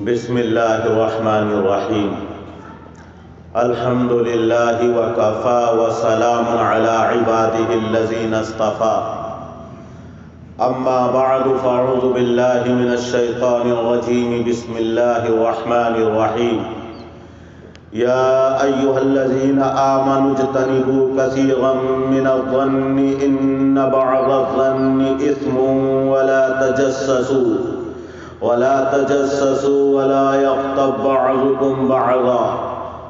بسم اللہ الرحمن الرحیم الحمد للہ وکفا وسلام علی عبادہ الذین اصطفیٰ اما بعد فاعوذ باللہ من الشیطان الرجیم بسم اللہ الرحمن الرحیم یا ایہا الذین آمنوا اجتنبوا کثیرا من الظن ان بعض الظن اثم ولا تجسسوا ولا يغتب بعضكم بعضا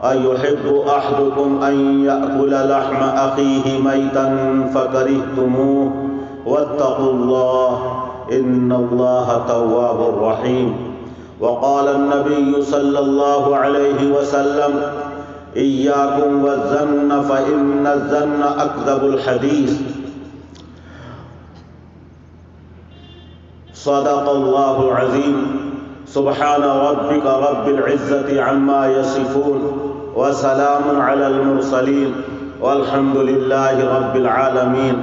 أيحب أحدكم أن يأكل لحم أخيه ميتا فكرهتموه واتقوا الله إن الله تواب رحيم. وقال النبي صلى الله عليه وسلم إياكم والظن فإن الظن أكذب الحديث. صدق اللہ العظیم. سبحان ربک رب العزة عما يصفون وسلام علی المرسلین والحمد للہ رب العالمین.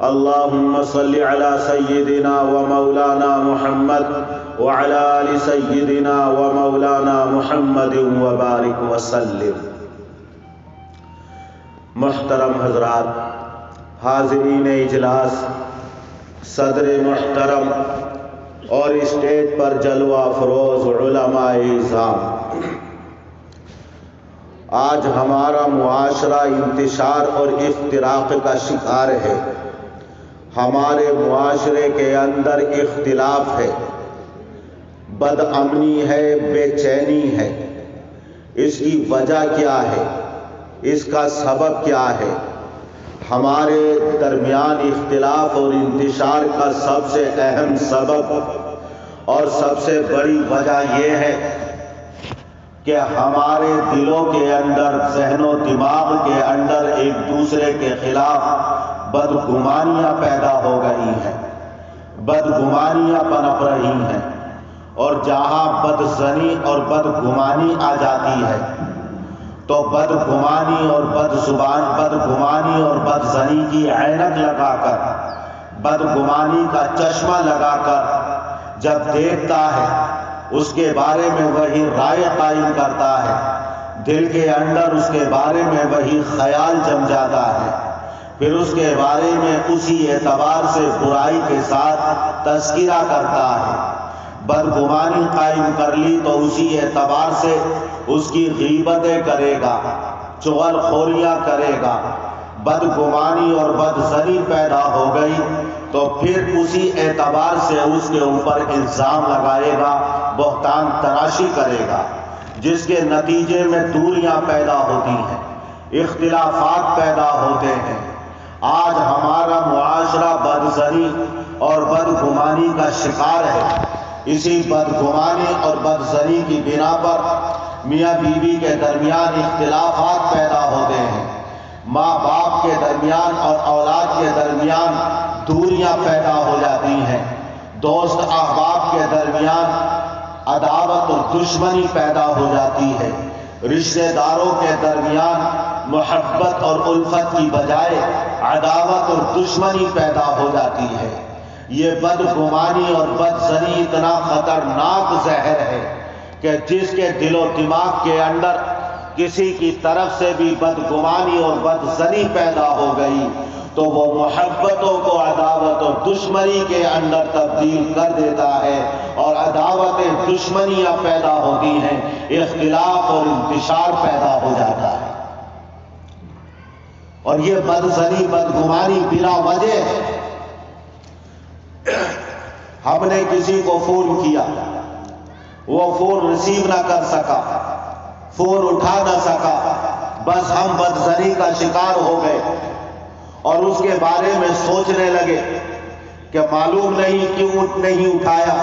اللہم صل علی سیدنا ومولانا محمد وعلى آل سیدنا ومولانا محمد وبارک وسلم. محترم حضرات، حاضرین اجلاس، صدر محترم اور اسٹیج پر جلوہ افروز علماء اعظام، آج ہمارا معاشرہ انتشار اور افتراق کا شکار ہے. ہمارے معاشرے کے اندر اختلاف ہے، بد امنی ہے، بے چینی ہے. اس کی وجہ کیا ہے؟ اس کا سبب کیا ہے؟ ہمارے درمیان اختلاف اور انتشار کا سب سے اہم سبب اور سب سے بڑی وجہ یہ ہے کہ ہمارے دلوں کے اندر، ذہن و دماغ کے اندر ایک دوسرے کے خلاف بدگمانیاں پیدا ہو گئی ہیں، بدگمانیاں پنپ رہی ہیں. اور جہاں بدظنی اور بدگمانی آ جاتی ہے تو بدگمانی اور بدگمانی اور بدظنی کی عینک لگا کر، بدگمانی کا چشمہ لگا کر جب دیکھتا ہے، اس کے بارے میں وہی رائے قائم کرتا ہے، دل کے اندر اس کے بارے میں وہی خیال جم جاتا ہے، پھر اس کے بارے میں اسی اعتبار سے برائی کے ساتھ تذکرہ کرتا ہے. بدگمانی قائم کر لی تو اسی اعتبار سے اس کی غیبتیں کرے گا، چغل خوریاں کرے گا. بدگمانی اور بدظنی پیدا ہو گئی تو پھر اسی اعتبار سے اس کے اوپر الزام لگائے گا، بہتان تراشی کرے گا، جس کے نتیجے میں دوریاں پیدا ہوتی ہیں، اختلافات پیدا ہوتے ہیں. آج ہمارا معاشرہ بدظنی اور بدگمانی کا شکار ہے. اسی بدگمانی اور بدظنی کی بنا پر میاں بیوی کے درمیان اختلافات پیدا ہوتے ہیں، ماں باپ کے درمیان اور اولاد کے درمیان دوریاں پیدا ہو جاتی ہیں، دوست احباب کے درمیان عداوت اور دشمنی پیدا ہو جاتی ہے، رشتہ داروں کے درمیان محبت اور الفت کی بجائے عداوت اور دشمنی پیدا ہو جاتی ہے. یہ بدگمانی اور بدظنی اتنا خطرناک زہر ہے کہ جس کے دل و دماغ کے اندر کسی کی طرف سے بھی بدگمانی اور بدظنی پیدا ہو گئی تو وہ محبتوں کو عداوت اور دشمنی کے اندر تبدیل کر دیتا ہے، اور عداوتیں، دشمنیاں پیدا ہوتی ہیں، اختلاف اور انتشار پیدا ہو جاتا ہے. اور یہ بدظنی، بدگمانی بلا وجہ ہے. ہم نے کسی کو فون کیا، وہ فون ریسیو نہ کر سکا، فون اٹھا نہ سکا، بس ہم بدظنی کا شکار ہو گئے اور اس کے بارے میں سوچنے لگے کہ معلوم نہیں کیوں نہیں اٹھایا،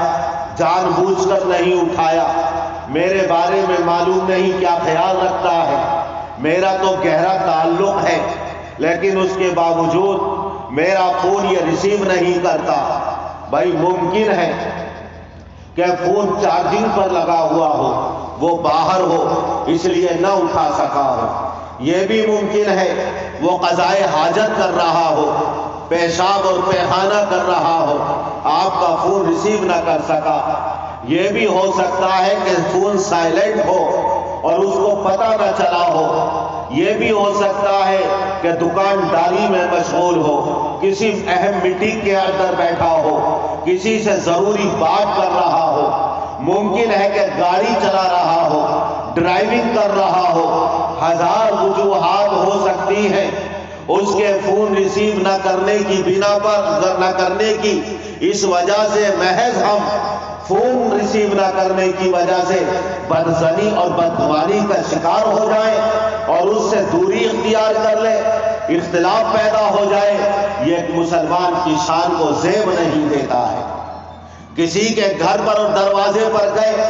جان بوجھ کر نہیں اٹھایا، میرے بارے میں معلوم نہیں کیا خیال رکھتا ہے، میرا تو گہرا تعلق ہے لیکن اس کے باوجود میرا فون یہ ریسیو نہیں کرتا. بھائی ممکن ہے کہ فون چارجنگ پر لگا ہوا ہو، وہ باہر ہو اس لیے نہ اٹھا سکا ہو. یہ بھی ممکن ہے وہ قضائے حاجت کر رہا ہو، پیشاب اور پیخانہ کر رہا ہو، آپ کا فون ریسیو نہ کر سکا. یہ بھی ہو سکتا ہے کہ فون سائلنٹ ہو اور اس کو پتہ نہ چلا ہو، یہ بھی ہو سکتا ہے کہ دکانداری میں مشغول ہو، کسی اہم میٹنگ کے اندر بیٹھا ہو، کسی سے ضروری بات کر رہا ہو، ممکن ہے کہ گاڑی چلا رہا ہو، ڈرائیونگ کر رہا ہو، ہزار وجوہات ہو سکتی ہیں اس کے فون ریسیو نہ کرنے کی بنا پر، نہ کرنے کی اس وجہ سے محض ہم فون ریسیو نہ کرنے کی وجہ سے بدزنی اور بدگمانی کا شکار ہو جائیں اور اس سے دوری اختیار کر لیں، اختلاف پیدا ہو جائے، یہ ایک مسلمان کی شان کو زیب نہیں دیتا ہے۔ کسی کے گھر پر اور دروازے پر گئے،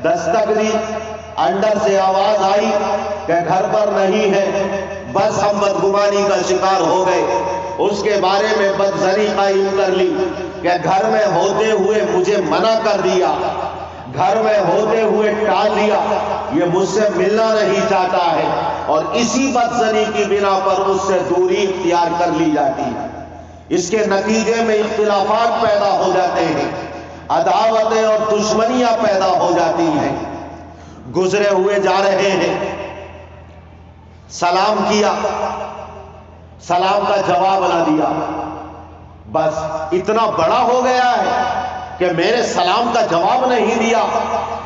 دستک دی، اندر سے آواز آئی کہ گھر پر نہیں ہے، بس ہم بدگمانی کا شکار ہو گئے، اس کے بارے میں بدظنی قائم کر لی کہ گھر میں ہوتے ہوئے مجھے منع کر دیا، گھر میں ہوتے ہوئے ٹال دیا، یہ مجھ سے ملنا نہیں چاہتا ہے، اور اسی بدظنی کی بنا پر اس سے دوری اختیار کر لی جاتی ہے۔ اس کے نتیجے میں اختلافات پیدا ہو جاتے ہیں، عداوتیں اور دشمنیاں پیدا ہو جاتی ہیں۔ گزرے ہوئے جا رہے ہیں، سلام کیا، سلام کا جواب نہ دیا، بس اتنا بڑا ہو گیا ہے کہ میرے سلام کا جواب نہیں دیا،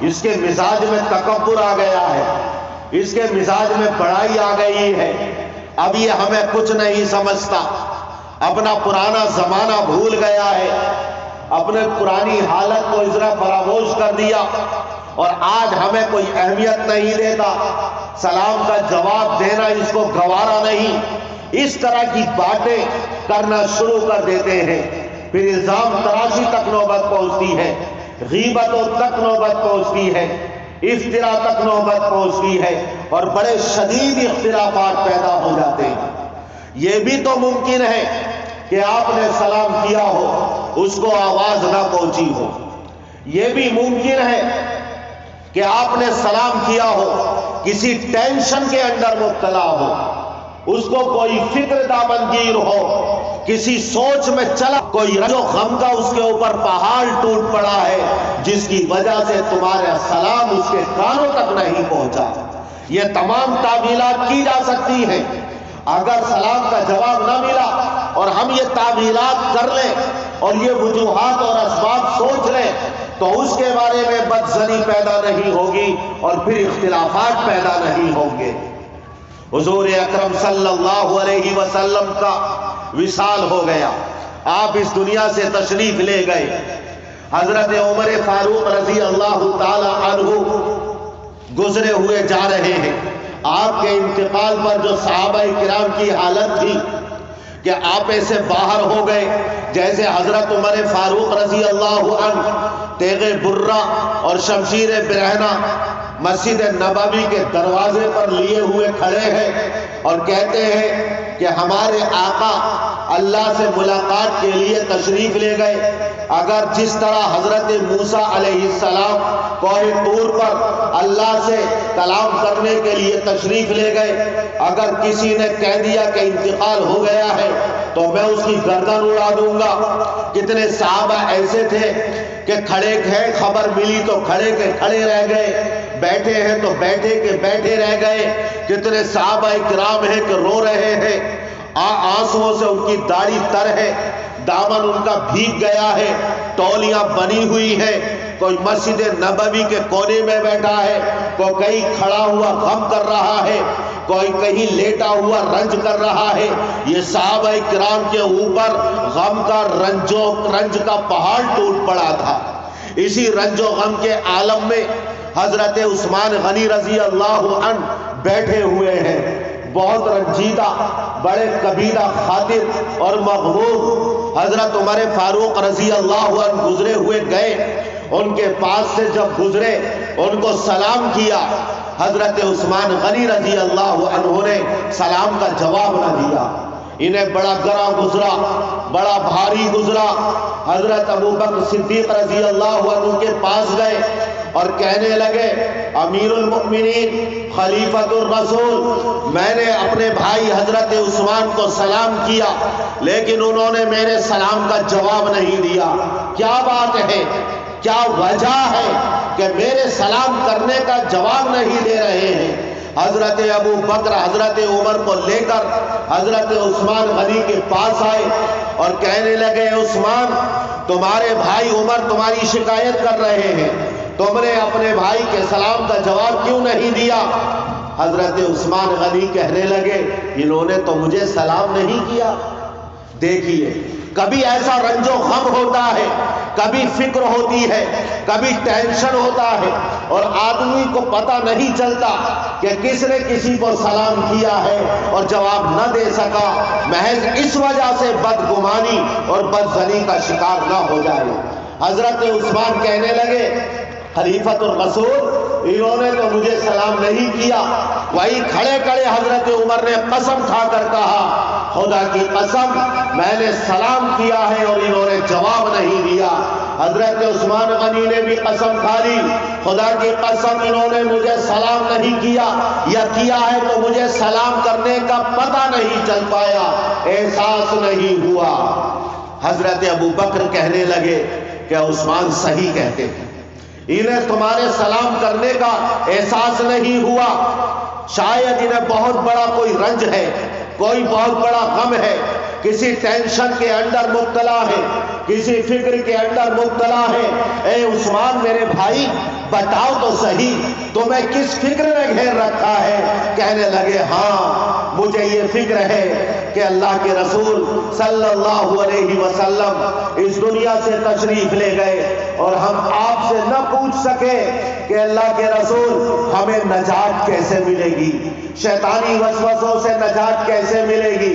اس کے مزاج میں تکبر آ گیا ہے، اس کے مزاج میں بڑائی آ گئی ہے، اب یہ ہمیں کچھ نہیں سمجھتا، اپنا پرانا زمانہ بھول گیا ہے، اپنے پرانی حالت کو ذرا فراموش کر دیا اور آج ہمیں کوئی اہمیت نہیں دیتا، سلام کا جواب دینا اس کو گوارا نہیں، اس طرح کی باتیں کرنا شروع کر دیتے ہیں۔ پھر الزام تراشی تک نوبت پہنچتی ہے، غیبتوں تک نوبت پہنچتی ہے، افتراء تک نوبت پہنچتی ہے، اور بڑے شدید اختلافات پیدا ہو جاتے ہیں۔ یہ بھی تو ممکن ہے کہ آپ نے سلام کیا ہو، اس کو آواز نہ پہنچی ہو، یہ بھی ممکن ہے کہ آپ نے سلام کیا ہو، کسی ٹینشن کے اندر مبتلا ہو، اس کو کوئی فکر دامنگیر ہو، کسی سوچ میں چلا، کوئی رنج و غم کا اس کے اوپر پہاڑ ٹوٹ پڑا ہے، جس کی وجہ سے تمہارا سلام اس کے کانوں تک نہیں پہنچا۔ یہ تمام تعویلات کی جا سکتی ہیں۔ اگر سلام کا جواب نہ ملا اور ہم یہ تعویلات کر لیں اور یہ وجوہات اور اسباب سوچ لیں تو اس کے بارے میں بدظنی پیدا نہیں ہوگی اور پھر اختلافات پیدا نہیں ہوں گے۔ حضور اکرم صلی اللہ علیہ وسلم کا وصال ہو گیا، آپ اس دنیا سے تشریف لے گئے۔ حضرت عمر فاروق رضی اللہ تعالی عنہ گزرے ہوئے جا رہے ہیں۔ آپ کے انتقال پر جو صحابہ کرام کی حالت تھی کہ آپ ایسے باہر ہو گئے جیسے حضرت عمر فاروق رضی اللہ عنہ تیغ برہ اور شمشیر برہنہ مسجد نبوی کے دروازے پر لیے ہوئے کھڑے ہیں اور کہتے ہیں کہ ہمارے آقا اللہ سے ملاقات کے لیے تشریف لے گئے۔ اگر جس طرح حضرت موسیٰ علیہ السلام کوہ طور پر اللہ سے کلام کرنے کے لیے تشریف لے گئے، اگر کسی نے کہہ دیا کہ انتقال ہو گیا ہے تو میں اس کی گردن اڑا دوں گا۔ کتنے صحابہ ایسے تھے کہ کھڑے ہیں، خبر ملی تو کھڑے کے کھڑے رہ گئے، بیٹھے ہیں تو بیٹھے کے بیٹھے رہ گئے۔ کتنے صحابہ کرام ہیں کہ رو رہے ہیں، آنسوؤں سے ان کی داڑھی تر ہے، دامن ان کا بھیگ گیا ہے، تولیاں بنی ہوئی ہیں، کوئی مسجد نبوی کے کونے میں بیٹھا ہے، کوئی کہیں کھڑا ہوا غم کر رہا ہے، کوئی کہیں لیٹا ہوا رنج کر رہا ہے۔ یہ صحابہ کرام کے اوپر غم کا رنج کا پہاڑ ٹوٹ پڑا تھا۔ اسی رنج و غم کے عالم میں حضرت عثمان غنی رضی اللہ عنہ بیٹھے ہوئے ہیں، بہت رنجیدہ، بڑے کبیرہ خاطر اور مغموم۔ حضرت عمر فاروق رضی اللہ عنہ گزرے ہوئے گئے، ان کے پاس سے جب گزرے ان کو سلام کیا، حضرت عثمان غنی رضی اللہ عنہ نے سلام کا جواب نہ دیا، انہیں بڑا گراں گزرا، بڑا بھاری گزرا۔ حضرت ابوبکر صدیق رضی اللہ عنہ کے پاس گئے اور کہنے لگے، امیر المؤمنین، خلیفۃ الرسول، میں نے اپنے بھائی حضرت عثمان کو سلام کیا لیکن انہوں نے میرے سلام کا جواب نہیں دیا، کیا بات ہے؟ کیا وجہ ہے کہ میرے سلام کرنے کا جواب نہیں دے رہے ہیں؟ حضرت ابو بکر حضرت عمر کو لے کر حضرت عثمان غنی کے پاس آئے اور کہنے لگے، عثمان تمہارے بھائی عمر تمہاری شکایت کر رہے ہیں، تم نے اپنے بھائی کے سلام کا جواب کیوں نہیں دیا؟ حضرت عثمان غنی کہنے لگے، انہوں نے تو مجھے سلام نہیں کیا۔ دیکھیے، کبھی ایسا رنج و غم ہوتا ہے، کبھی فکر ہوتی ہے، کبھی ٹینشن ہوتا ہے، اور آدمی کو پتہ نہیں چلتا کہ کس نے کسی کو سلام کیا ہے اور جواب نہ دے سکا، محض اس وجہ سے بدگمانی اور بدظنی کا شکار نہ ہو جائے۔ حضرت عثمان کہنے لگے، خلیفۃ الرسول انہوں نے تو مجھے سلام نہیں کیا۔ وہی کھڑے کھڑے حضرت عمر نے قسم کھا کر کہا، خدا کی قسم میں نے سلام کیا ہے اور انہوں نے جواب نہیں دیا۔ حضرت عثمان غنی نے بھی قسم کھا لی، خدا کی قسم انہوں نے مجھے سلام نہیں کیا، یا کیا ہے تو مجھے سلام کرنے کا پتہ نہیں چل پایا، احساس نہیں ہوا۔ حضرت ابو بکر کہنے لگے کہ عثمان صحیح کہتے ہیں، انہیں تمہارے سلام کرنے کا احساس نہیں ہوا، شاید انہیں بہت بڑا کوئی رنج ہے، کوئی بہت بڑا غم ہے، کسی ٹینشن کے اندر مبتلا ہے، کسی فکر کے اندر مبتلا ہے۔ اے عثمان میرے بھائی بتاؤ تو صحیح تمہیں کس فکر نے گھیر رکھا ہے؟ کہنے لگے، ہاں مجھے یہ فکر ہے کہ اللہ کے رسول صلی اللہ علیہ وسلم اس دنیا سے تشریف لے گئے اور ہم آپ سے نہ پوچھ سکے کہ اللہ کے رسول ہمیں نجات کیسے ملے گی، شیطانی وسوسوں سے نجات کیسے ملے گی،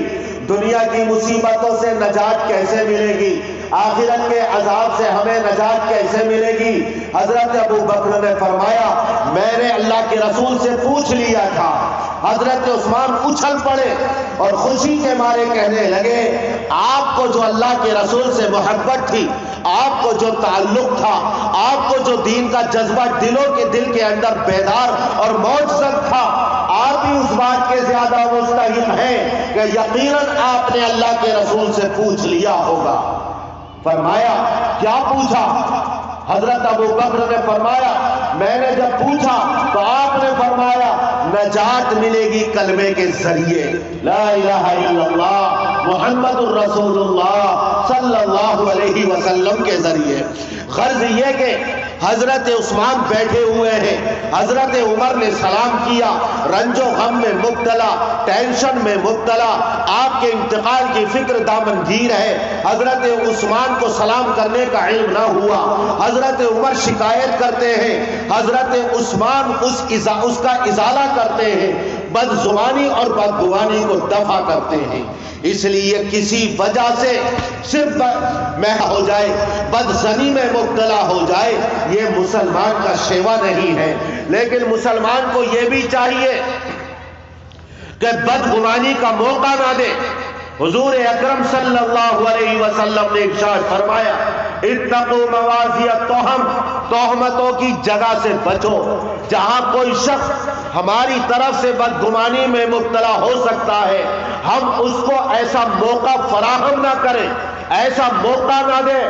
دنیا کی مصیبتوں سے نجات کیسے ملے گی، آخرت کے عذاب سے ہمیں نجات کیسے ملے گی؟ حضرت ابو بکر نے فرمایا، میں نے اللہ کے رسول سے پوچھ لیا تھا۔ حضرت عثمان اچھل پڑے اور خوشی کے مارے کہنے لگے، آپ کو جو اللہ کے رسول سے محبت تھی، آپ کو جو تعلق تھا، آپ کو جو دین کا جذبہ دل کے اندر بیدار اور موجزد تھا، آپ بھی اس بات کے زیادہ مستحق ہیں کہ یقیناً آپ نے اللہ کے رسول سے پوچھ لیا ہوگا۔ فرمایا، کیا پوچھا؟ حضرت ابو بکر نے فرمایا، میں نے جب پوچھا تو آپ نے فرمایا نجات ملے گی کلمے کے ذریعے، لا الہ الا اللہ محمد الرسول اللہ صلی اللہ علیہ وسلم کے ذریعے۔ غرض یہ کہ حضرت عثمان بیٹھے ہوئے ہیں، حضرت عمر نے سلام کیا، رنج و غم میں مبتلا، ٹینشن میں مبتلا، آپ کے انتقال کی فکر دامن گیر ہے، حضرت عثمان کو سلام کرنے کا علم نہ ہوا، حضرت عمر شکایت کرتے ہیں، حضرت عثمان اس کا ازالہ کرتے ہیں، بدزبانی اور بدگمانی کو دفع کرتے ہیں۔ اس لیے کسی وجہ سے صرف محو ہو جائے، بدظنی میں مبتلا ہو جائے، یہ مسلمان کا شیوا نہیں ہے۔ لیکن مسلمان کو یہ بھی چاہیے کہ بدگمانی کا موقع نہ دے۔ حضور اکرم صلی اللہ علیہ وسلم نے ارشاد فرمایا، اتقوا موازی التہم، تہمتوں کی جگہ سے بچو۔ جہاں کوئی شخص ہماری طرف سے بدگمانی میں مبتلا ہو سکتا ہے، ہم اس کو ایسا موقع فراہم نہ کریں، ایسا موقع نہ دیں۔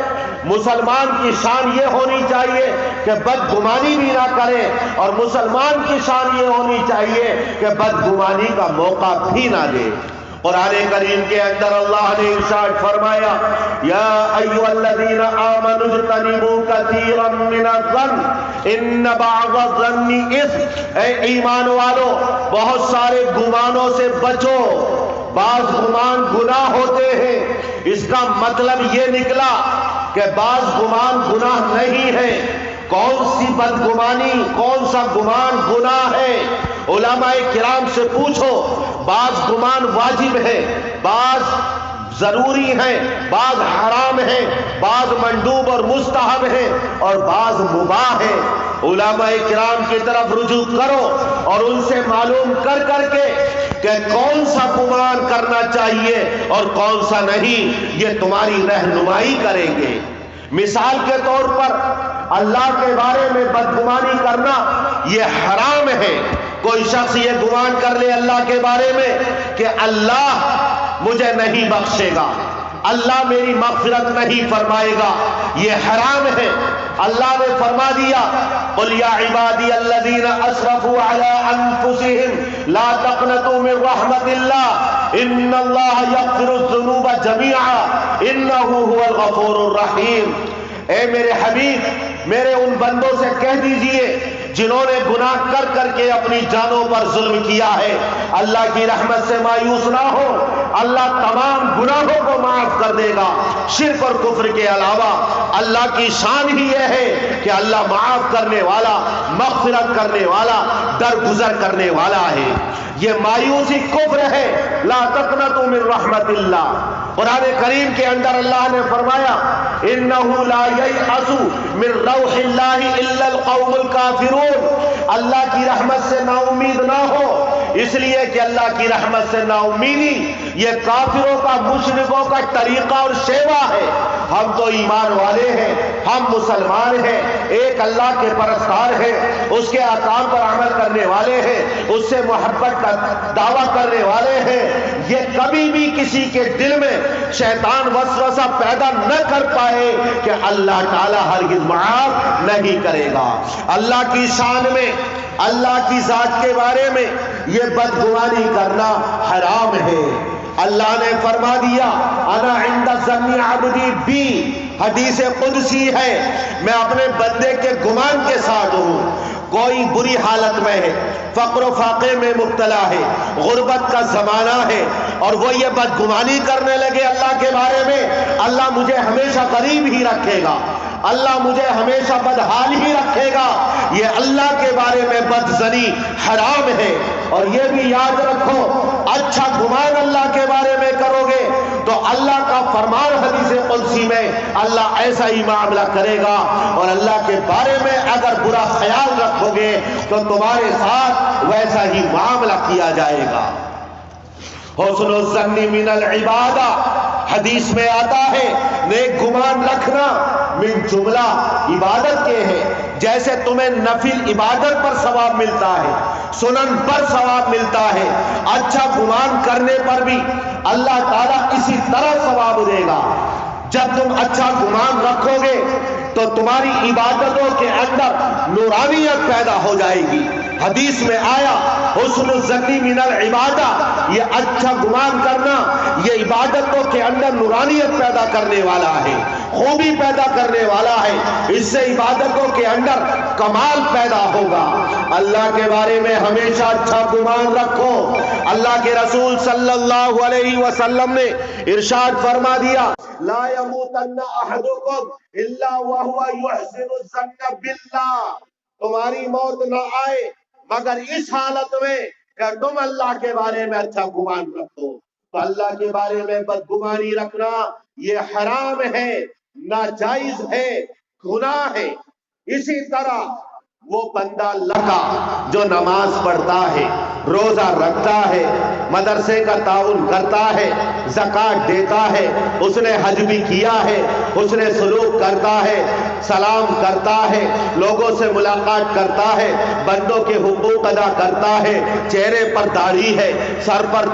مسلمان کی شان یہ ہونی چاہیے کہ بدگمانی بھی نہ کرے، اور مسلمان کی شان یہ ہونی چاہیے کہ بدگمانی کا موقع بھی نہ دے۔ قرآن کریم کے اندر اللہ نے ارشاد فرمایا، یا ایھا الذین آمنوا اجتنبوا کثیرا من الظن ان بعض الظن اثم، اے ایمان والو بہت سارے گمانوں سے بچو، بعض گمان گناہ ہوتے ہیں۔ اس کا مطلب یہ نکلا کہ بعض گمان گناہ نہیں ہے۔ کون سی بدگمانی، کون سا گمان گناہ ہے؟ علماء کرام سے پوچھو، بعض گمان واجب ہے، بعض ضروری ہیں، بعض حرام ہیں، بعض مندوب اور مستحب ہیں، اور بعض مباح ہیں۔ علماء کرام کی طرف رجوع کرو اور ان سے معلوم کر کے کہ کون سا گمان کرنا چاہیے اور کون سا نہیں، یہ تمہاری رہنمائی کریں گے۔ مثال کے طور پر اللہ کے بارے میں بدگمانی کرنا یہ حرام ہے۔ کوئی شخص یہ گمان کر لے اللہ کے بارے میں کہ اللہ مجھے نہیں بخشے گا، اللہ میری مغفرت نہیں فرمائے گا، یہ حرام ہے۔ اللہ نے فرما دیا قل یا عبادی الذین اسرفوا علی انفسهم لا تقنطوا من رحمت اللہ ان اللہ یغفر الذنوب جميعا انہ هو الغفور الرحیم۔ اے میرے حبیب میرے ان بندوں سے کہہ دیجئے جنہوں نے گناہ کر کر کے اپنی جانوں پر ظلم کیا ہے، اللہ کی رحمت سے مایوس نہ ہو، اللہ تمام گناہوں کو معاف کر دے گا شرک اور کفر کے علاوہ۔ اللہ کی شان ہی یہ ہے کہ اللہ معاف کرنے والا، مغفرت کرنے والا، درگزر کرنے والا ہے۔ یہ مایوسی کفر ہے، لا تقنطوا من رحمت اللہ۔ قرآن کریم کے اندر اللہ نے فرمایا انہ لا ییأس من روح اللہ الا القوم الکافرون، اللہ کی رحمت سے نا امید نہ ہو، اس لیے کہ اللہ کی رحمت سے نا امیدی یہ کافروں کا، مشرکوں کا طریقہ اور شیوا ہے۔ ہم تو ایمان والے ہیں، ہم مسلمان ہیں، ایک اللہ کے پرستار ہیں، اس کے احکام پر عمل کرنے والے ہیں، اس سے محبت کا دعویٰ کرنے والے ہیں۔ یہ کبھی بھی کسی کے دل میں شیطان وسوسہ پیدا نہ کر پائے کہ اللہ تعالی ہرگز معاف نہیں کرے گا۔ اللہ کی شان میں، اللہ کی ذات کے بارے میں یہ بدگمانی کرنا حرام ہے۔ اللہ نے فرما دیا انا عند ظن عبدی بی، حدیث قدسی ہے، میں اپنے بندے کے گمان کے ساتھ ہوں۔ کوئی بری حالت میں ہے، فقر و فاقے میں مبتلا ہے، غربت کا زمانہ ہے، اور وہ یہ بدگمانی کرنے لگے اللہ کے بارے میں، اللہ مجھے ہمیشہ غریب ہی رکھے گا، اللہ مجھے ہمیشہ بدحال ہی رکھے گا، یہ اللہ کے بارے میں بدزنی حرام ہے۔ اور یہ بھی یاد رکھو اچھا گمان اللہ کے بارے میں کرو گے تو اللہ کا فرمان حدیث قدسی میں اللہ ایسا ہی معاملہ کرے گا، اور اللہ کے بارے میں اگر برا خیال رکھو گے تو تمہارے ساتھ ویسا ہی معاملہ کیا جائے گا۔ حسن الظن من العبادہ، حدیث میں آتا ہے نیک گمان رکھنا من جملہ عبادت کے ہے۔ جیسے تمہیں نفل عبادت پر ثواب ملتا ہے، سنن پر ثواب ملتا ہے، اچھا گمان کرنے پر بھی اللہ تعالیٰ اسی طرح ثواب دے گا۔ جب تم اچھا گمان رکھو گے تو تمہاری عبادتوں کے اندر نورانیت پیدا ہو جائے گی۔ حدیث میں آیا حسن الظن من العبادہ، یہ اچھا گمان کرنا یہ عبادتوں کے اندر نورانیت پیدا کرنے والا ہے، خوبی پیدا کرنے والا ہے، اس سے عبادتوں کے اندر کمال پیدا ہوگا۔ اللہ کے بارے میں ہمیشہ اچھا گمان رکھو۔ اللہ کے رسول صلی اللہ علیہ وسلم نے ارشاد فرما دیا لا یموتن احدکم الا وهو یحسن الظن باللہ، تمہاری موت نہ آئے مگر اس حالت میں کہ تم اللہ کے بارے میں اچھا گمان رکھو۔ تو اللہ کے بارے میں بدگمانی رکھنا یہ حرام ہے، ناجائز ہے، گناہ ہے۔ اسی طرح وہ بندہ اللہ کا جو نماز پڑھتا ہے، روزہ رکھتا ہے، مدرسے کا تعاون کرتا ہے، زکوٰۃ دیتا ہے، اس نے حج بھی کیا ہے، اس نے سلوک کرتا ہے، سلام کرتا ہے، لوگوں سے ملاقات کرتا ہے، بندوں کے حقوق ادا کرتا ہے، چہرے پر داڑھی ہے، سر پر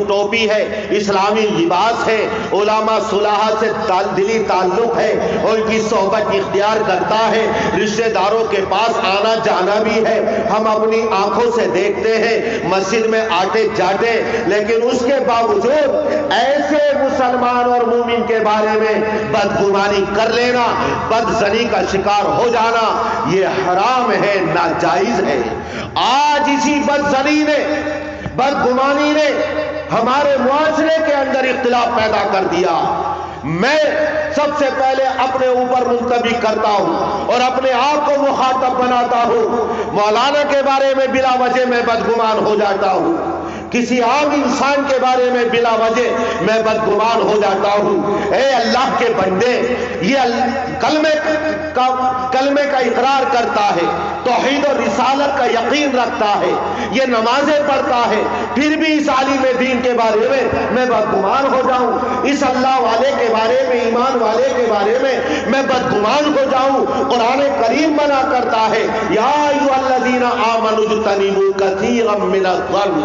ٹوپی ہے، اسلامی لباس ہے، علماء صلاح سے دلی تعلق ہے، ان کی صحبت اختیار کرتا ہے، رشتہ داروں کے پاس آنا جانا بھی ہے، ہم اپنی آنکھوں سے دیکھتے ہیں مسجد میں آتے جاتے، لیکن اس کے باوجود ایسے مسلمان اور مومن کے بارے میں بدگمانی کر لینا، بدزنی کا شکار ہو جانا یہ حرام ہے، ناجائز ہے۔ آج اسی بدزنی نے، بدگمانی نے ہمارے معاشرے کے اندر اختلاف پیدا کر دیا۔ میں سب سے پہلے اپنے اوپر منتبی کرتا ہوں اور اپنے آپ کو مخاطب بناتا ہوں، مولانا کے بارے میں بلا وجہ میں بدگمان ہو جاتا ہوں، کسی عام انسان کے بارے میں بلا وجہ میں بدگمان ہو جاتا ہوں۔ اے اللہ کے بندے، یہ کلمے کا اقرار کرتا ہے، توحید اور رسالت کا یقین رکھتا ہے، یہ نمازیں پڑھتا ہے، پھر بھی اس عالم دین کے بارے میں بدگمان ہو جاؤں، اس اللہ والے کے بارے میں، ایمان والے کے بارے میں بدگمان ہو جاؤں۔ قرآن کریم منع کرتا ہے یا ایھا الذین آمنوا اجتنبوا کثیرا من الظن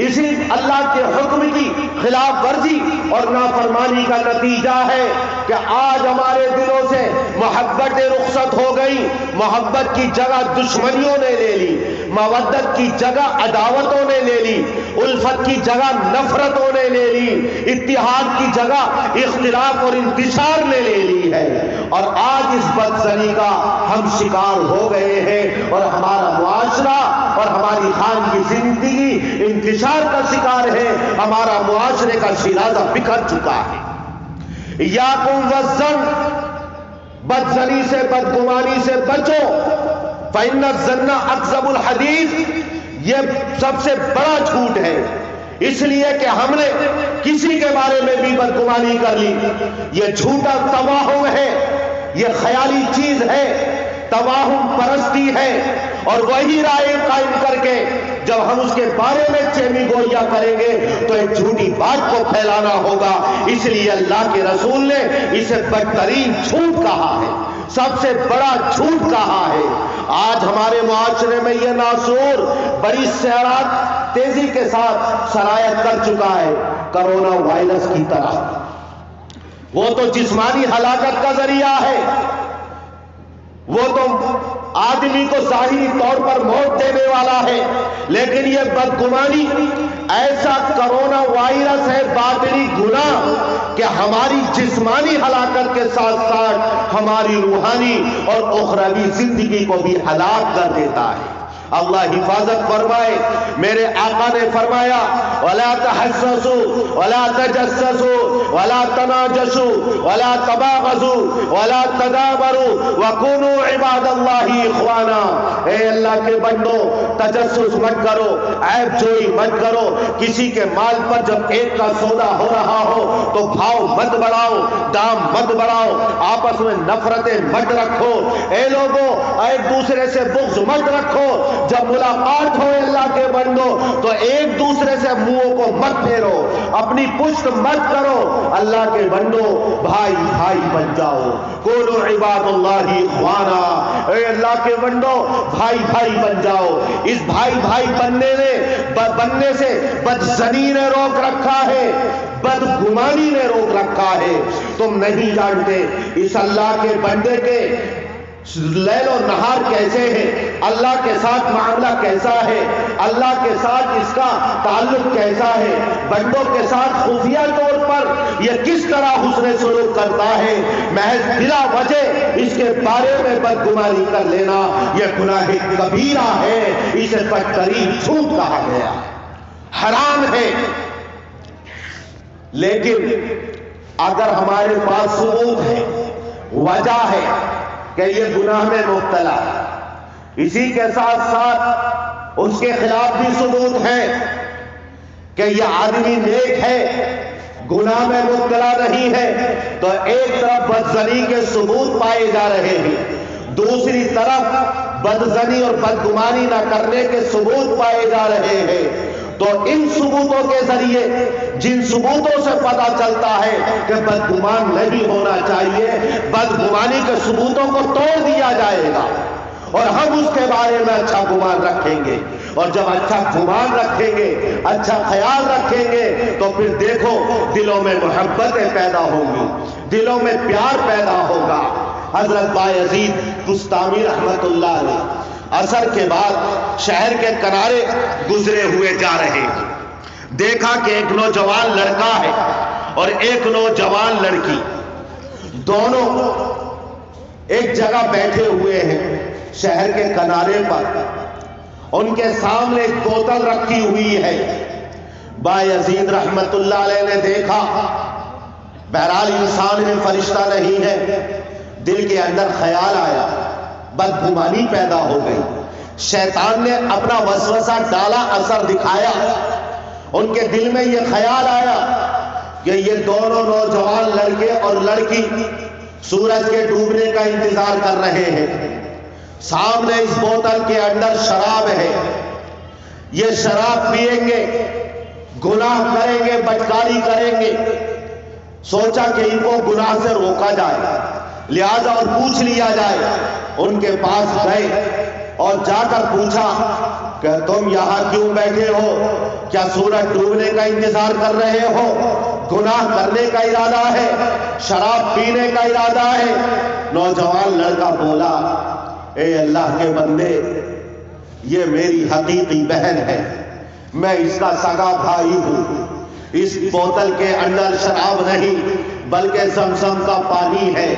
اسی اللہ کے حکم کی خلاف ورزی اور نافرمانی کا نتیجہ ہے کہ آج ہمارے دلوں سے محبت رخصت ہو گئی، محبت کی جگہ دشمنیوں نے لے لی، مودت کی جگہ عداوتوں نے لے لی، الفت کی جگہ نفرتوں نے لے لی، اتحاد کی جگہ اختلاف اور انتشار نے لے لی ہے، اور آج اس بدزنی کا ہم شکار ہو گئے ہیں، اور ہمارا معاشرہ اور ہماری خان کی زندگی انتشار کا شکار ہے، ہمارا معاشرے کا شیرازہ بکھر چکا ہے۔ یاکم والظن، بدزنی سے بدگمانی سے بچو، فإن الظن اکذب الحدیث، یہ سب سے بڑا جھوٹ ہے، اس لیے کہ ہم نے کسی کے بارے میں بھی بدگمانی کر لی، یہ جھوٹا توہم ہے، یہ خیالی چیز ہے، توہم پرستی ہے، اور وہی رائے قائم کر کے جب ہم اس کے بارے میں چینی گوئیاں کریں گے تو ایک جھوٹی بات کو پھیلانا ہوگا، اس لیے اللہ کے رسول نے اسے بدترین جھوٹ کہا ہے، سب سے بڑا جھوٹ کہا ہے۔ آج ہمارے معاشرے میں یہ ناسور بڑی سیرات تیزی کے ساتھ سرایت کر چکا ہے، کرونا وائرس کی طرح۔ وہ تو جسمانی ہلاکت کا ذریعہ ہے، وہ تو آدمی کو ظاہری طور پر موت دینے والا ہے، لیکن یہ بدگمانی ایسا کرونا وائرس ہے، باطنی گناہ، کہ ہماری جسمانی ہلاکت کے ساتھ ساتھ ہماری روحانی اور اخروی زندگی کو بھی ہلاک کر دیتا ہے۔ اللہ حفاظت فرمائے۔ میرے آقا نے فرمایا وَلَا تَحَسَّسُوا وَلَا تَجَسَّسُوا وَلَا تَنَاجَشُوا وَلَا تَبَاغَضُوا وَلَا تَدَابَرُوا وَكُونُوا عِبَادَ اللَّهِ إِخْوَانًا۔ اے اللہ کے بندو، تجسس مت کرو، عیب جوئی مت کرو، کسی کے مال پر جب ایک کا سودا ہو رہا ہو تو بھاؤ مت بڑھاؤ، دام مت بڑھاؤ، آپس میں نفرتیں مت رکھو، اے لوگو ایک دوسرے سے بغض مت رکھو، جب ملاقات ہو اللہ کے بندو تو ایک دوسرے سے منہوں کو مت پھیرو، اپنی پشت مت کرو، اللہ کے بندو بھائی بھائی بن جاؤ، کونوا عباد اللہ اخوانا، اے اللہ کے بندو بھائی بھائی بن جاؤ۔ اس بھائی بھائی بننے سے بدزنی نے روک رکھا ہے، بدگمانی نے روک رکھا ہے۔ تم نہیں جانتے اس اللہ کے بندے کے لیل و نہار کیسے ہے، اللہ کے ساتھ معاملہ کیسا ہے، اللہ کے ساتھ اس کا تعلق کیسا ہے، بندوں کے ساتھ خفیہ طور پر یہ کس طرح حسن سلوک کرتا ہے، محض بلا وجہ اس کے بارے میں بدگمانی کر لینا یہ گناہ کبیرہ ہے، اسے بدترین جھوٹ کہا گیا، حرام ہے۔ لیکن اگر ہمارے پاس ثبوت ہے، وجہ ہے کہ یہ گناہ میں مبتلا ہے، اسی کے ساتھ ساتھ اس کے خلاف بھی ثبوت ہے کہ یہ آدمی نیک ہے، گناہ میں مبتلا نہیں ہے، تو ایک طرف بدزنی کے ثبوت پائے جا رہے ہیں، دوسری طرف بدزنی اور بدگمانی نہ کرنے کے ثبوت پائے جا رہے ہیں۔ تو ان ثبوتوں کے ذریعے، جن ثبوتوں سے پتہ چلتا ہے کہ بدگمان نہیں ہونا چاہیے، بدگمانی کے ثبوتوں کو توڑ دیا جائے گا اور ہم اس کے بارے میں اچھا گمان رکھیں گے، اور جب اچھا گمان رکھیں گے، اچھا خیال رکھیں گے تو پھر دیکھو دلوں میں محبتیں پیدا ہوں گی، دلوں میں پیار پیدا ہوگا۔ حضرت بایزید بستامی رحمت اللہ علیہ عصر کے بعد شہر کے کنارے گزرے ہوئے جا رہے ہیں، دیکھا کہ ایک نوجوان لڑکا ہے اور ایک نوجوان لڑکی، دونوں ایک جگہ بیٹھے ہوئے ہیں شہر کے کنارے پر، ان کے سامنے ایک بوتل رکھی ہوئی ہے۔ بایزید رحمت اللہ علیہ نے دیکھا، بہرحال انسان ہے، فرشتہ نہیں ہے، دل کے اندر خیال آیا، بدگمانی پیدا ہو گئی، شیطان نے اپنا وسوسہ ڈالا، اثر دکھایا، ان کے دل میں یہ خیال آیا کہ یہ دونوں نوجوان لڑکے اور لڑکی سورج کے ڈوبنے کا انتظار کر رہے ہیں، سامنے اس بوتل کے اندر شراب ہے، یہ شراب پیئیں گے، گناہ کریں گے، بدکاری کریں گے، سوچا کہ ان کو گناہ سے روکا جائے، لہذا اور پوچھ لیا جائے۔ ان کے پاس گئے، اور جا کر پوچھا کہ تم یہاں کیوں بیٹھے ہو؟ کیا سورج ڈوبنے کا انتظار کر رہے ہو؟ گناہ کرنے کا ارادہ ہے؟ شراب پینے کا ارادہ ہے؟ نوجوان لڑکا بولا اے اللہ کے بندے، یہ میری حقیقی بہن ہے، میں اس کا سگا بھائی ہوں، اس بوتل کے اندر شراب نہیں بلکہ زمزم کا پانی ہے،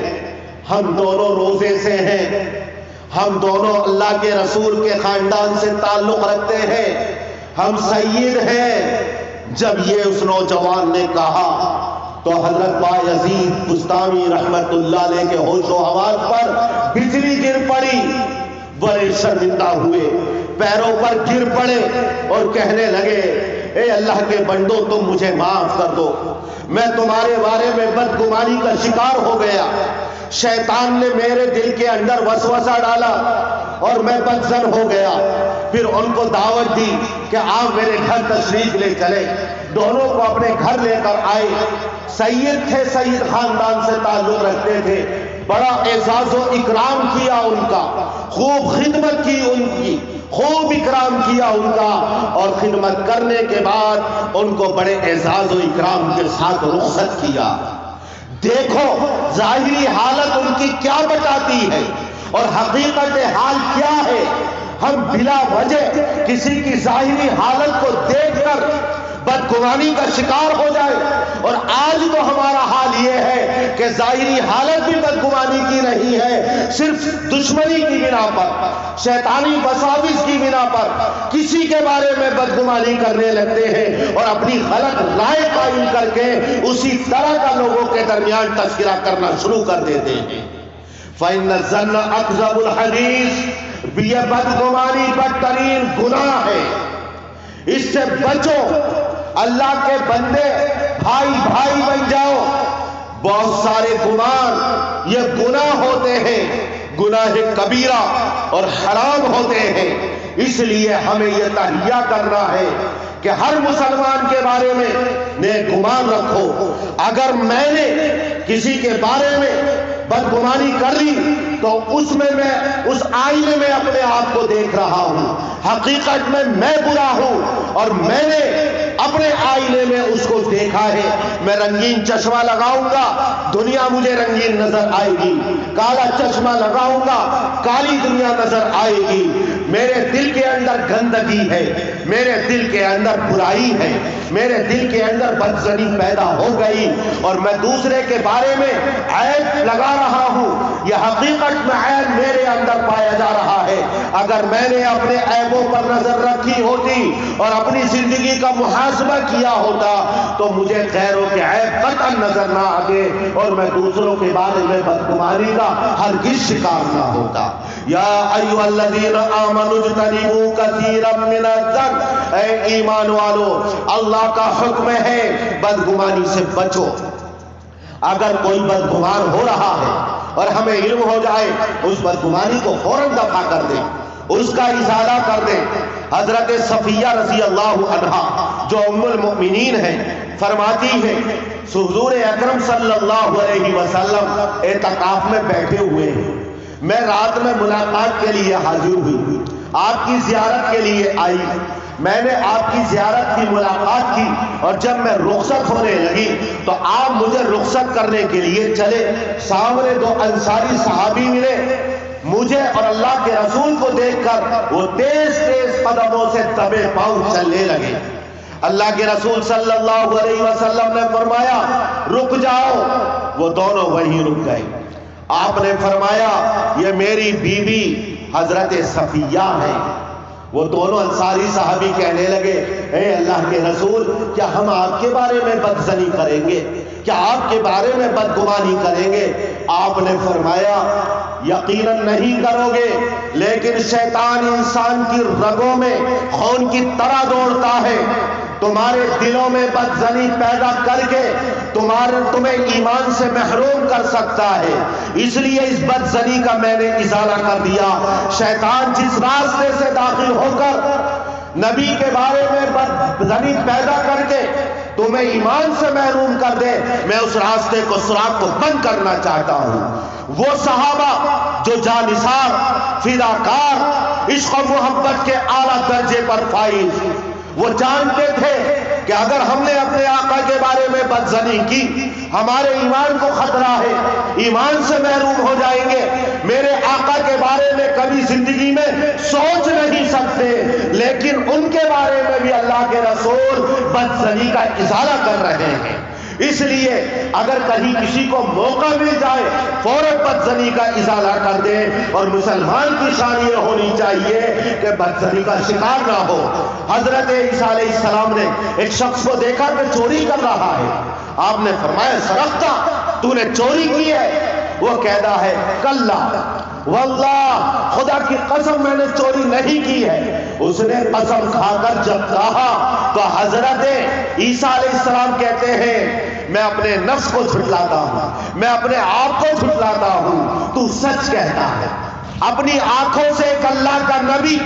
ہم دونوں روزے سے ہیں، ہم دونوں اللہ کے رسول کے خاندان سے تعلق رکھتے ہیں، ہم سید ہیں۔ جب یہ اس نوجوان نے کہا تو حضرت بایزید بستامی رحمت اللہ علیہ کے ہوش و حواس پر بجلی گر پڑی، بڑے شرمندہ ہوئے، پیروں پر گر پڑے اور کہنے لگے اے اللہ کے بندو تم مجھے معاف کر دو، میں تمہارے بارے میں بدگمانی کا شکار ہو گیا، شیطان نے میرے دل کے اندر وسوسہ ڈالا اور میں بدظن ہو گیا۔ پھر ان کو دعوت دی کہ آپ میرے گھر تشریف لے چلے، دونوں کو اپنے گھر لے کر آئے۔ سید تھے، سید خاندان سے تعلق رکھتے تھے، بڑا اعزاز و اکرام کیا ان کا، خوب خدمت کی ان کی، خوب اکرام کیا ان کا، اور خدمت کرنے کے بعد ان کو بڑے اعزاز و اکرام کے ساتھ رخصت کیا۔ دیکھو ظاہری حالت ان کی کیا بتاتی ہے اور حقیقت حال کیا ہے۔ ہم بلا وجہ کسی کی ظاہری حالت کو دیکھ کر بدگمانی کا شکار ہو جائے، اور آج تو ہمارا حال یہ ہے کہ ظاہری حالت بھی بدگمانی کی نہیں ہے، صرف دشمنی کی بنا پر، شیطانی وساوس کی بنا پر کسی کے بارے میں بدگمانی کرنے لگتے ہیں اور اپنی غلط رائے قائم کر کے اسی طرح کا لوگوں کے درمیان تذکرہ کرنا شروع کر دیتے ہیں۔ فَإِنَّ الظَّنَّ أَكْذَبُ الْحَدِيثِ، یہ بدگمانی بدترین گناہ ہے، اس سے بچو۔ اللہ کے بندے بھائی بھائی بن جاؤ۔ بہت سارے گمان یہ گناہ ہوتے ہیں، گناہ کبیرہ اور حرام ہوتے ہیں، اس لیے ہمیں یہ تہیہ کرنا ہے کہ ہر مسلمان کے بارے میں نیک گمان رکھو۔ اگر میں نے کسی کے بارے میں بدگمانی کر لی تو اس میں اس آئینے میں اپنے آپ کو دیکھ رہا ہوں، حقیقت میں میں برا ہوں اور میں نے اپنے آئینے میں اس کو دیکھا ہے۔ میں رنگین چشمہ لگاؤں گا، دنیا مجھے رنگین نظر آئے گی، کالا چشمہ لگاؤں گا، کالی دنیا نظر آئے گی۔ میرے دل کے اندر گندگی ہے، میرے دل کے اندر برائی ہے، میرے دل کے اندر بدظنی پیدا ہو گئی اور میں دوسرے کے بارے میں عیب لگا رہا ہوں۔ یہ حقیقت میں عیب میرے اندر پایا جا رہا ہے۔ اگر میں نے اپنے عیبوں پر نظر رکھی ہوتی اور اپنی زندگی کا محاسبہ کیا ہوتا تو مجھے غیروں کے عیب قطعاً نظر نہ آتے اور میں دوسروں کے بارے میں بدگمانی کا ہرگز شکار نہ ہوتا۔ یا ایھا الذین آمنوا اجتنبوا کثیرا من الظن، اے ایمان والو اللہ کا حکم ہے بدگمانی سے بچو۔ اگر کوئی بدگمان ہو رہا ہے اور ہمیں علم ہو جائے اس بدگمانی کو فوراً دفع کر دیں، اس کا ازالہ کر دیں۔ حضرت صفیہ رضی اللہ عنہا جو ام المؤمنین ہیں فرماتی ہیں حضور اکرم صلی اللہ علیہ وسلم اعتکاف میں بیٹھے ہوئے ہیں، میں رات میں ملاقات کے لیے حاضر ہوئی، آپ کی زیارت کے لیے آئی، میں نے آپ کی زیارت کی ملاقات کی اور جب میں رخصت ہونے لگی تو آپ مجھے رخصت کرنے کے لیے چلے، سامنے دو انصاری صحابی ملے، مجھے اور اللہ کے رسول کو دیکھ کر وہ تیز تیز قدموں سے دبے پاؤں چلنے لگے۔ اللہ کے رسول صلی اللہ علیہ وسلم نے فرمایا رک جاؤ، وہ دونوں وہیں رک گئے۔ آپ نے فرمایا یہ میری بیوی حضرت صفیہ ہے۔ وہ دونوں انصاری صحابی کہنے لگے اے اللہ کے رسول کیا ہم آپ کے بارے میں بدظنی کریں گے، کیا آپ کے بارے میں بدگمانی کریں گے؟ آپ نے فرمایا یقیناً نہیں کرو گے، لیکن شیطان انسان کی رگوں میں خون کی طرح دوڑتا ہے، تمہارے دلوں میں بدظنی پیدا کر کے تمہیں ایمان سے محروم کر سکتا ہے، اس لیے اس بدظنی کا میں نے ازالہ کر دیا۔ شیطان جس راستے سے داخل ہو کر نبی کے بارے میں بدظنی پیدا کر کے تمہیں ایمان سے محروم کر دے، میں اس راستے کو سراغ کو بند کرنا چاہتا ہوں۔ وہ صحابہ جو جانثار فداکار عشق و محبت کے اعلیٰ درجے پر فائز۔ وہ جانتے تھے کہ اگر ہم نے اپنے آقا کے بارے میں بدظنی کی ہمارے ایمان کو خطرہ ہے، ایمان سے محروم ہو جائیں گے۔ میرے آقا کے بارے میں کبھی زندگی میں سوچ نہیں سکتے، لیکن ان کے بارے میں بھی اللہ کے رسول بدظنی کا ازالہ کر رہے ہیں۔ اس لیے اگر کہیں کسی کو موقع مل جائے فوراً بدظنی کا ازالہ کر دے، اور مسلمان کی شان یہ ہونی چاہیے کہ بدظنی کا شکار نہ ہو۔ حضرت عیسیٰ علیہ السلام نے ایک شخص کو دیکھا کہ چوری کر رہا ہے۔ آپ نے فرمایا سرقتا، تو نے چوری کی ہے؟ وہ کہتا ہے کلا واللہ، خدا کی قسم میں نے چوری نہیں کی ہے۔ اس نے قسم کھا کر جب کہا تو حضرت عیسیٰ علیہ السلام کہتے ہیں میں اپنے نفس کو جھٹلاتا ہوں، میں اپنے آپ کو جھٹلاتا ہوں، تو سچ کہتا ہے۔ اپنی آنکھوں سے ایک اللہ کا نبی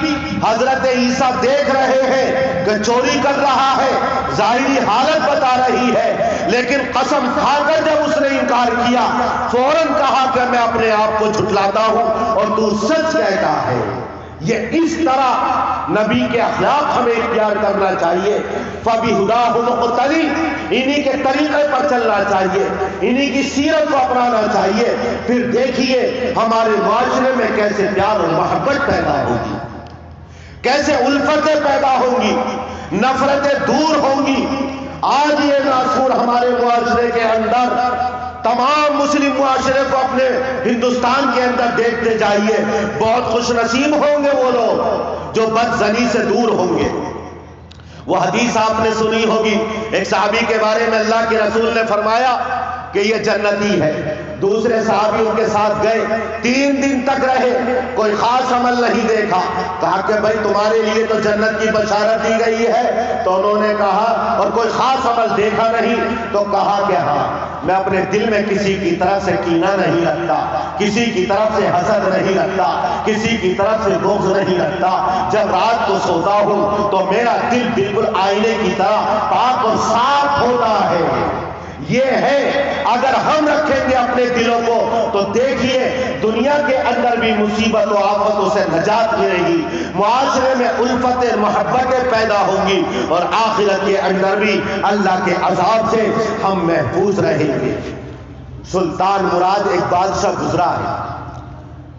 حضرت عیسیٰ دیکھ رہے ہیں کہ چوری کر رہا ہے، ظاہری حالت بتا رہی ہے، لیکن قسم کھا کر جب اس نے انکار کیا فوراً کہا کہ میں اپنے آپ کو جھٹلاتا ہوں اور تو سچ کہتا ہے۔ یہ اس طرح نبی کے اخلاق ہمیں اختیار کرنا چاہیے۔ فَبِهُدَاهُ مُقْتَدِي، انہی کے طریقے پر چلنا چاہیے، انہی کی سیرت کو اپنانا چاہیے۔ پھر دیکھیے ہمارے معاشرے میں کیسے پیار اور محبت پیدا ہوگی، کیسے الفتیں پیدا ہوں گی، نفرتیں دور ہوں گی۔ آج یہ ناصور ہمارے معاشرے کے اندر، تمام مسلم معاشرے کو اپنے ہندوستان کے اندر دیکھتے جائیے، بہت خوش نصیب ہوں گے وہ لوگ جو بدظنی سے دور ہوں گے۔ وہ حدیث آپ نے سنی ہوگی، ایک صحابی کے بارے میں اللہ کے رسول نے فرمایا کہ یہ جنتی ہے۔ دوسرے صحابی ان کے ساتھ گئے، 3 دن تک رہے، کوئی خاص عمل نہیں دیکھا۔ کہا کہ بھائی تمہارے لیے تو جنت کی بشارت دی گئی ہے، تو انہوں نے کہا اور کوئی خاص عمل دیکھا نہیں، تو کہا کہ ہاں میں اپنے دل میں کسی کی طرف سے کینہ نہیں رکھتا، کسی کی طرف سے حسد نہیں رکھتا، کسی کی طرف سے بغض نہیں رکھتا۔ جب رات کو سوتا ہوں تو میرا دل بالکل آئینے کی طرح پاک اور صاف ہوتا ہے۔ یہ ہے اگر ہم رکھیں گے اپنے دلوں کو تو دیکھیے دنیا کے اندر بھی مصیبت و آفتوں سے نجات ملے گی، معاشرے میں الفتیں محبتیں پیدا ہوں گی، اور آخرت کے اندر بھی اللہ کے عذاب سے ہم محفوظ رہیں گے۔ سلطان مراد ایک بادشاہ گزرا ہے،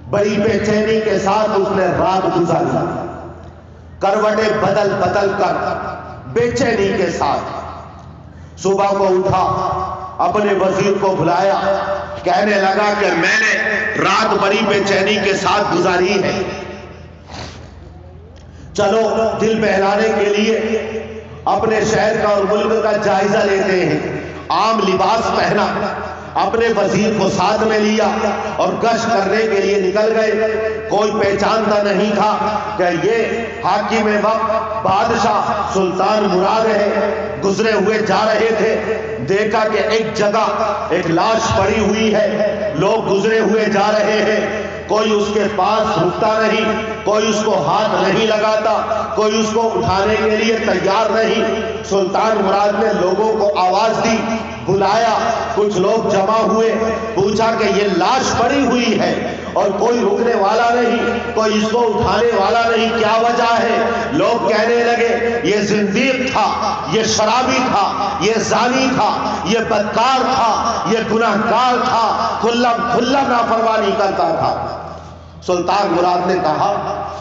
بڑی بے چینی کے ساتھ اس نے رات گزاری، کروٹیں بدل بدل کر بے چینی کے ساتھ۔ صبح کو اٹھا، اپنے وزیر کو بلایا، کہنے لگا کہ میں نے رات بڑی بے چینی کے ساتھ گزاری ہے، چلو دل بہلانے کے لیے اپنے شہر کا اور ملک کا جائزہ لیتے ہیں۔ عام لباس پہنا، اپنے وزیر کو ساتھ میں لیا اور گشت کرنے کے لیے نکل گئے۔ کوئی پہچانتا نہیں تھا کہ یہ حاکم وقت بادشاہ سلطان مراد ہے۔ گزرے ہوئے جا رہے تھے، دیکھا کہ ایک جگہ ایک لاش پڑی ہوئی ہے، لوگ گزرے ہوئے جا رہے ہیں، کوئی اس کے پاس رکتا نہیں، کوئی اس کو ہاتھ نہیں لگاتا، کوئی اس کو اٹھانے کے لیے تیار نہیں۔ سلطان مراد نے لوگوں کو آواز دی، بلایا، کچھ لوگ جمع ہوئے، پوچھا کہ یہ لاش پڑی ہوئی ہے اور کوئی رکنے والا نہیں، کوئی اس کو اٹھانے والا نہیں، کیا وجہ ہے؟ لوگ کہنے لگے یہ زندیق تھا، یہ شرابی تھا، یہ زانی تھا، یہ بدکار تھا، یہ گناہگار تھا، کھلا نافرمانی کرتا تھا۔ سلطان مراد نے کہا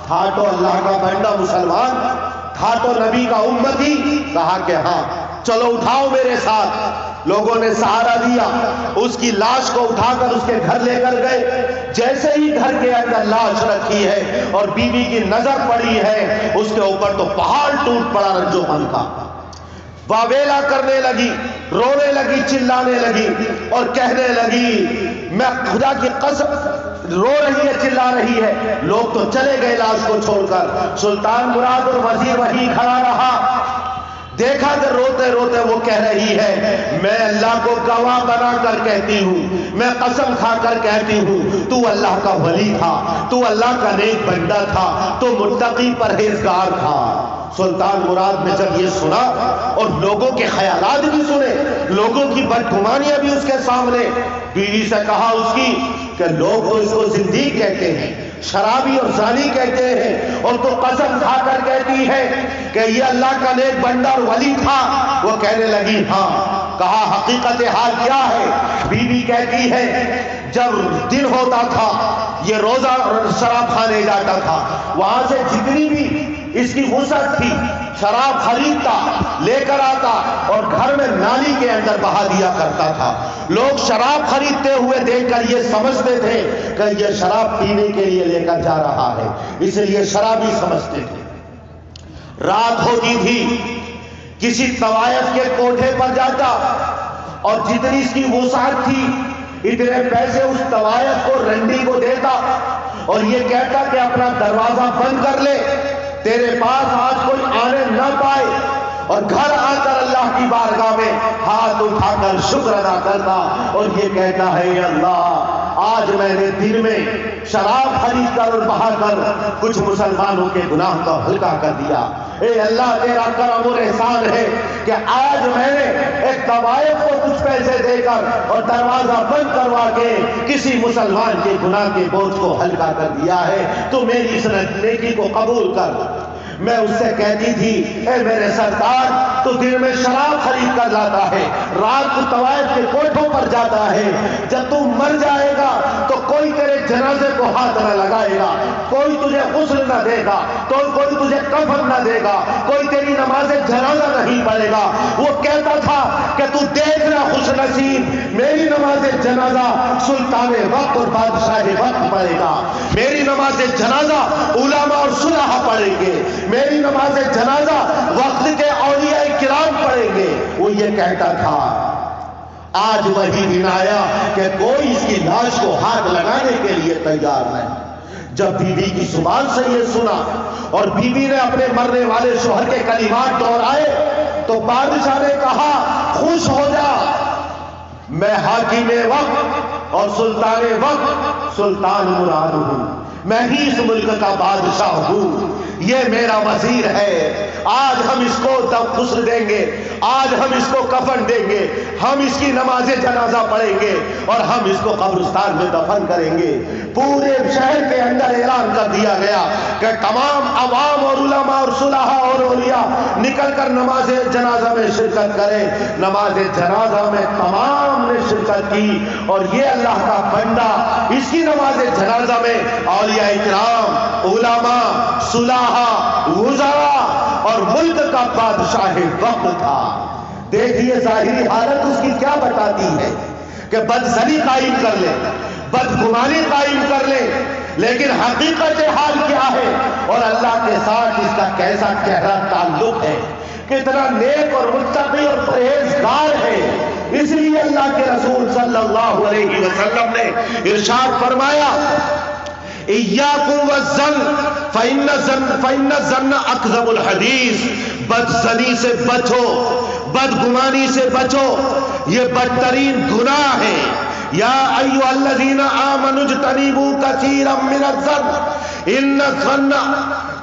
تھا تو اللہ کا بندہ مسلمان، تھا تو نبی کا امتی؟ کہا کہ ہاں، چلو اٹھاؤ میرے ساتھ۔ لوگوں نے سہارا دیا، اس کی لاش کو اٹھا کر اس کے گھر لے کر گئے۔ جیسے ہی گھر کے اندر لاش رکھی ہے اور بیوی کی نظر پڑی ہے اس کے اوپر تو پہاڑ ٹوٹ پڑا رنج و غم کا۔ واویلا کرنے لگی، رونے لگی، چلانے لگی اور کہنے لگی میں خدا کی قسم، رو رہی ہے، چلا رہی ہے۔ لوگ تو چلے گئے لاش کو چھوڑ کر، سلطان مراد اور وزیر وہیں کھڑا رہا۔ دیکھا کہ روتے روتے وہ کہہ رہی ہے میں اللہ کو گواہ بنا کر کہتی ہوں، میں قسم کھا کر کہتی ہوں تو اللہ کا ولی تھا، تو اللہ کا نیک بندہ تھا، تو متقی پرہیزگار تھا۔ سلطان مراد نے جب یہ سنا اور لوگوں کے خیالات بھی سنے، لوگوں کی بدگمانیاں بھی اس کے سامنے، بیوی سے کہا اس کی کہ لوگ تو اس کو زندیق کہتے ہیں، شرابی اور زانی کہتے ہیں، اور تو قسم کھا کر کہتی ہے کہ یہ اللہ کا نیک بندہ اور ولی تھا۔ وہ کہنے لگی ہاں۔ کہا حقیقت حال کیا ہے؟ بی بی کہتی ہے جب دن ہوتا تھا یہ روزہ شراب کھانے جاتا تھا، وہاں سے جتنی بھی اس کی وسعت تھی شراب خریدتا، لے کر آتا اور گھر میں نالی کے اندر بہا دیا کرتا تھا۔ لوگ شراب خریدتے ہوئے دیکھ کر یہ سمجھتے تھے کہ یہ شراب پینے کے لیے لے کر جا رہا ہے، اس لیے شرابی سمجھتے تھے۔ رات ہوتی تھی، کسی طوائف کے کوٹھے پر جاتا اور جتنی اس کی وسعت تھی اتنے پیسے اس طوائف کو، رنڈی کو دیتا اور یہ کہتا کہ اپنا دروازہ بند کر لے، تیرے پاس آج کوئی آنے نہ پائے، اور گھر آ کر اللہ کی بارگاہ میں ہاتھ اٹھا کر شکر ادا کرتا اور یہ کہتا ہے اے اللہ آج میں نے دن میں شراب خرید کر اور بہا کر کچھ مسلمانوں کے گناہ کو ہلکا کر دیا۔ اے اللہ تیرا کرم اور احسان ہے کہ آج میں نے ایک طوائف کو کچھ پیسے دے کر اور دروازہ بند کروا کے کسی مسلمان کے گناہ کے بوجھ کو ہلکا کر دیا ہے، تو میری اس نیکی کو قبول کر۔ میں اس سے کہتی تھی اے میرے سردار تو دن میں شراب خرید کر لاتا ہے، رات کو طوائف کے کوٹھوں پر جاتا ہے، جب تو مر جائے گا تو کوئی تیرے جنازے کو ہاتھ نہ لگائے گا، کوئی تجھے غسل نہ دے گا، تو کوئی تجھے کفن نہ دے گا، کوئی تیری نماز جنازہ نہیں پڑھے گا۔ وہ کہتا تھا کہ تو دیکھنا خوش نصیب میری نماز جنازہ سلطان وقت اور بادشاہ وقت پڑھے گا، میری نماز جنازہ علماء اور صلحاء پڑھیں گے، میری نماز جنازہ وقت کے اولیاء کرام پڑھیں گے۔ وہ یہ کہتا تھا۔ آج وہی دن آیا کہ کوئی اس کی لاش کو ہاتھ لگانے کے لیے تیار نہیں۔ جب بی بی کی زبان سے یہ سنا اور بی بی نے اپنے مرنے والے شوہر کے کلمات دہرائے تو بادشاہ نے کہا خوش ہو جا، میں حاکم وقت اور سلطان وقت سلطان مراد ہوں، میں ہی اس ملک کا بادشاہ ہوں، یہ میرا وزیر ہے۔ آج ہم اس کو غسل دیں گے، آج ہم اس کو کفن دیں گے، ہم اس کی نماز جنازہ پڑھیں گے اور ہم اس کو قبرستان میں دفن کریں گے۔ پورے شہر کے اندر اعلان کر دیا گیا کہ تمام عوام اور علماء اور صلحاء اور اولیاء نکل کر نماز جنازہ میں شرکت کریں۔ نماز جنازہ میں تمام نے شرکت کی اور یہ اللہ کا بندہ اس کی نماز جنازہ میں اولیاء کرام، علماء، صلحاء، وزراء اور ملک کا بادشاہ وقت تھا۔ دیکھیے ظاہری حالت اس کی کیا بتاتی ہے کہ بدزنی قائم کر لے، بدگمانی قائم کر لے، لیکن حقیقت حال کیا ہے اور اللہ کے ساتھ اس کا کیسا گہرا تعلق ہے، کتنا نیک اور متقی اور پرہیزگار ہے۔ اس لیے اللہ کے رسول صلی اللہ علیہ وسلم نے ارشاد فرمایا ایاکم والظن فإن الظن اکذب الحدیث، بدزنی سے بچو، بدگمانی سے بچو، یہ بدترین گناہ ہے۔ یا ایھا الذین آمنوا اجتنبوا کثیرا من الظن ان الظن،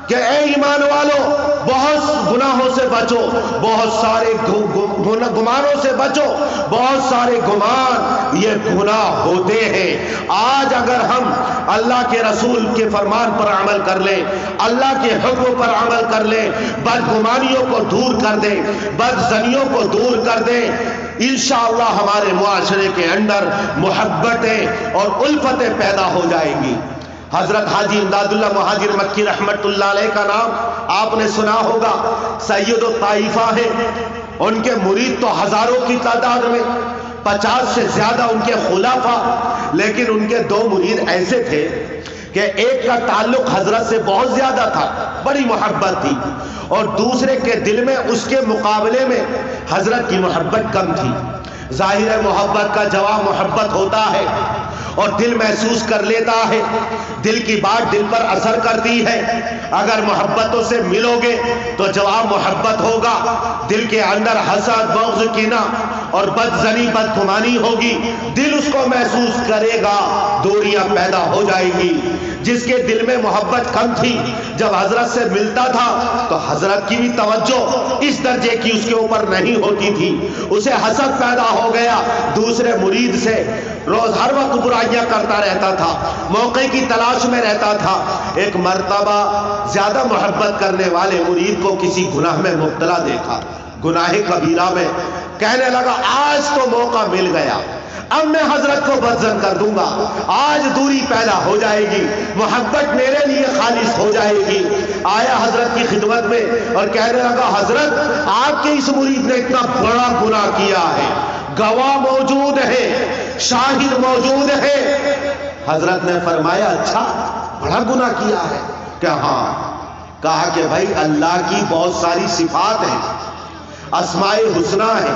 کہ اے ایمان والو بہت گناہوں سے بچو، بہت سارے گمانوں سے بچو، بہت سارے گمان یہ گناہ ہوتے ہیں۔ آج اگر ہم اللہ کے رسول کے فرمان پر عمل کر لیں، اللہ کے حکم پر عمل کر لیں، بدگمانیوں کو دور کر دیں، بدزنیوں کو دور کر دیں، انشاءاللہ ہمارے معاشرے کے اندر محبتیں اور الفتیں پیدا ہو جائیں گی۔ حضرت حاجی امداد اللہ مہاجر مکی رحمت اللہ علیہ کا نام آپ نے سنا ہوگا، سید الطائفہ ہے، ان کے مرید تو ہزاروں کی تعداد میں، 50 سے زیادہ ان کے خلافہ، لیکن ان کے 2 مرید ایسے تھے کہ ایک کا تعلق حضرت سے بہت زیادہ تھا، بڑی محبت تھی، اور دوسرے کے دل میں اس کے مقابلے میں حضرت کی محبت کم تھی۔ ظاہر محبت کا جواب محبت ہوتا ہے اور دل محسوس کر لیتا ہے، دل کی بات دل پر اثر کرتی ہے۔ اگر محبتوں سے ملو گے تو جواب محبت ہوگا، دل کے اندر حسد، بغض، کینہ اور بدزنی بدگمانی ہوگی، دل اس کو محسوس کرے گا، دوریاں پیدا ہو جائے گی۔ جس کے دل میں محبت کم تھی، جب حضرت سے ملتا تھا تو حضرت کی بھی توجہ اس درجے کی اس کے اوپر نہیں ہوتی تھی، اسے حسد پیدا ہو گیا، دوسرے مرید سے روز ہر وقت برائیاں کرتا رہتا تھا، موقع کی تلاش میں رہتا تھا۔ ایک مرتبہ زیادہ محبت کرنے والے مرید کو کسی گناہ میں مبتلا دیکھا، گناہ کبیرہ میں، کہنے لگا آج تو موقع مل گیا، اب میں حضرت کو بدظن کر دوں گا، آج دوری پیدا ہو جائے گی، محبت میرے لیے خالص ہو جائے گی۔ آیا حضرت کی خدمت میں اور کہنے لگا حضرت آپ کے اس مرید نے اتنا بڑا گناہ کیا ہے، گواہ موجود ہے، شاہد موجود ہے۔ حضرت نے فرمایا اچھا بڑا گناہ کیا ہے؟ کہ ہاں۔ کہا کہ بھائی اللہ کی بہت ساری صفات ہیں، اسماء حسنی ہیں،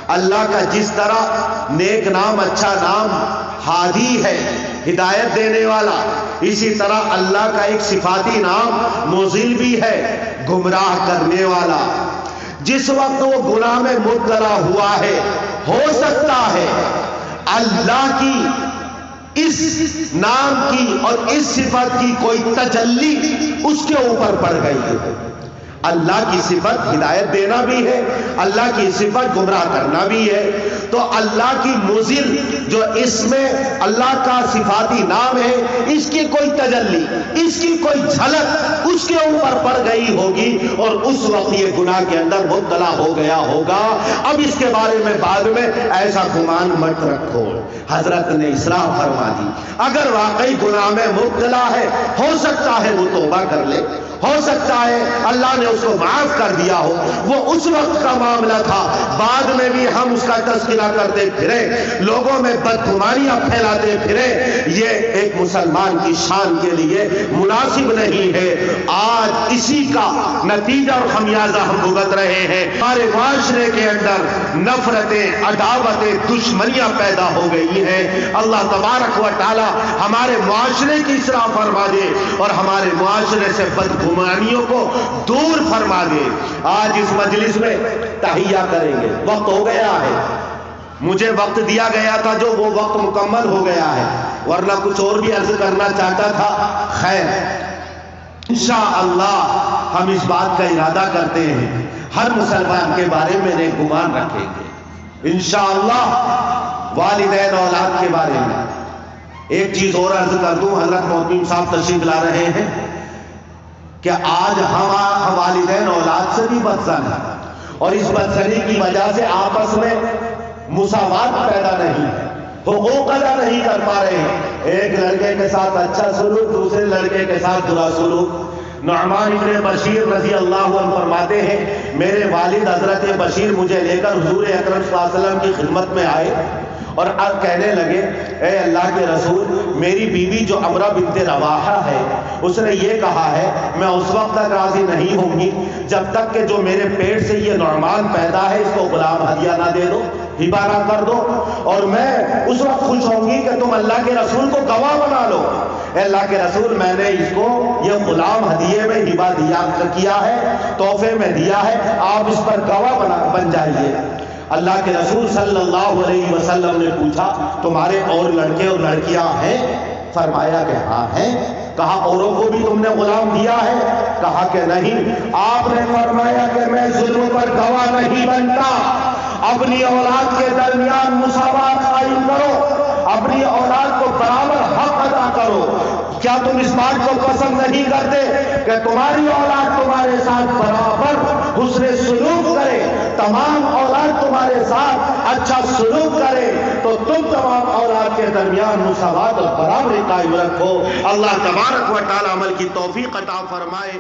اللہ کا جس طرح نیک نام، اچھا نام ہادی ہے، ہدایت دینے والا، اسی طرح اللہ کا ایک صفاتی نام مضل بھی ہے، گمراہ کرنے والا۔ جس وقت وہ گناہ میں مبتلا ہوا ہے، ہو سکتا ہے اللہ کی اس نام کی اور اس صفت کی کوئی تجلی اس کے اوپر پڑ گئی ہے۔ اللہ کی صفت ہدایت دینا بھی ہے، اللہ کی صفت گمراہ کرنا بھی ہے، تو اللہ کی مضل جو اس میں اللہ کا صفاتی نام ہے، اس کی کوئی تجلی، اس کی کوئی جھلک اس کے اوپر پڑ گئی ہوگی اور اس وقت یہ گناہ کے اندر مبتلا ہو گیا ہوگا۔ اب اس کے بارے میں بعد میں ایسا گمان مت رکھو۔ حضرت نے اصلاح فرما دی، اگر واقعی گناہ میں مبتلا ہے، ہو سکتا ہے وہ توبہ کر لے، ہو سکتا ہے اللہ نے اس کو معاف کر دیا ہو، وہ اس وقت کا معاملہ تھا، بعد میں بھی ہم اس کا تذکرہ کرتے پھرے، لوگوں میں بدگمانیاں پھیلاتے پھرے، یہ ایک مسلمان کی شان کے لیے مناسب نہیں ہے۔ آج اسی کا نتیجہ اور خمیازہ ہم بھگت رہے ہیں۔ ہمارے معاشرے کے اندر نفرتیں، عداوتیں، دشمنیاں پیدا ہو گئی ہیں۔ اللہ تبارک و تعالی ہمارے معاشرے کی اصلاح فرما دے اور ہمارے معاشرے سے بدگمانیوں کو دور فرما دے۔ آج اس مجلس میں تحیہ کریں گے، وقت ہو گیا ہے، مجھے وقت دیا گیا تھا جو وہ وقت مکمل ہو گیا ہے، ورنہ کچھ اور بھی عرض کرنا چاہتا تھا۔ خیر انشاءاللہ ہم اس بات کا ارادہ کرتے ہیں، ہر مسلمان کے بارے میں نیک گمان رکھیں گے انشاءاللہ۔ والدین اولاد کے بارے میں ایک چیز اور عرض کر دوں، حضرت محتمم صاحب تشریف لا رہے ہیں کہ آج ہم والدین اولاد سے بھی بدظن ہیں، اور اس بدظنی کی وجہ سے آپس میں مساوات پیدا نہیں ہے، حقوق ادا نہیں کر پا رہے ہیں۔ ایک لڑکے کے ساتھ اچھا سلوک، دوسرے لڑکے کے ساتھ برا سلوک۔ نعمان ابن بشیر رضی اللہ عنہ فرماتے ہیں میرے والد حضرت بشیر مجھے لے کر حضور اکرم صلی اللہ علیہ وسلم کی خدمت میں آئے اور کہنے لگے اے اللہ کے رسول، میری بیوی جو عمرہ بنت رواحہ ہے، اس نے یہ کہا ہے میں اس وقت تک راضی نہیں ہوں گی جب تک کہ جو میرے پیٹ سے یہ نعمان پیدا ہے اس کو غلام ہدیہ نہ دے دو، ہبہ نہ کر دو، اور میں اس وقت خوش ہوں گی کہ تم اللہ کے رسول کو گواہ بنا لو۔ اے اللہ کے رسول، میں نے اس کو یہ غلام ہدیے میں ہبہ کیا ہے، تحفے میں دیا ہے، آپ اس پر گواہ بن جائیے۔ اللہ کے رسول صلی اللہ علیہ وسلم نے پوچھا تمہارے اور لڑکے اور لڑکیاں ہیں؟ فرمایا کہ ہاں ہیں۔ کہا اوروں کو بھی تم نے غلام دیا ہے؟ کہا کہ نہیں۔ آپ نے فرمایا کہ میں ظلم پر گواہ نہیں بنتا، اپنی اولاد کے درمیان مساوات قائم کرو، اپنی اولاد کو برابر حق ادا کرو۔ کیا تم اس بات کو پسند نہیں کرتے کہ تمہاری اولاد تمہارے ساتھ برابر حسن سلوک کرے، تمام اولاد تمہارے ساتھ اچھا سلوک کرے، تو تم تمام اولاد کے درمیان مساوات اور برابری قائم رکھو۔ اللہ تبارک و تعالی عمل کی توفیق عطا فرمائے۔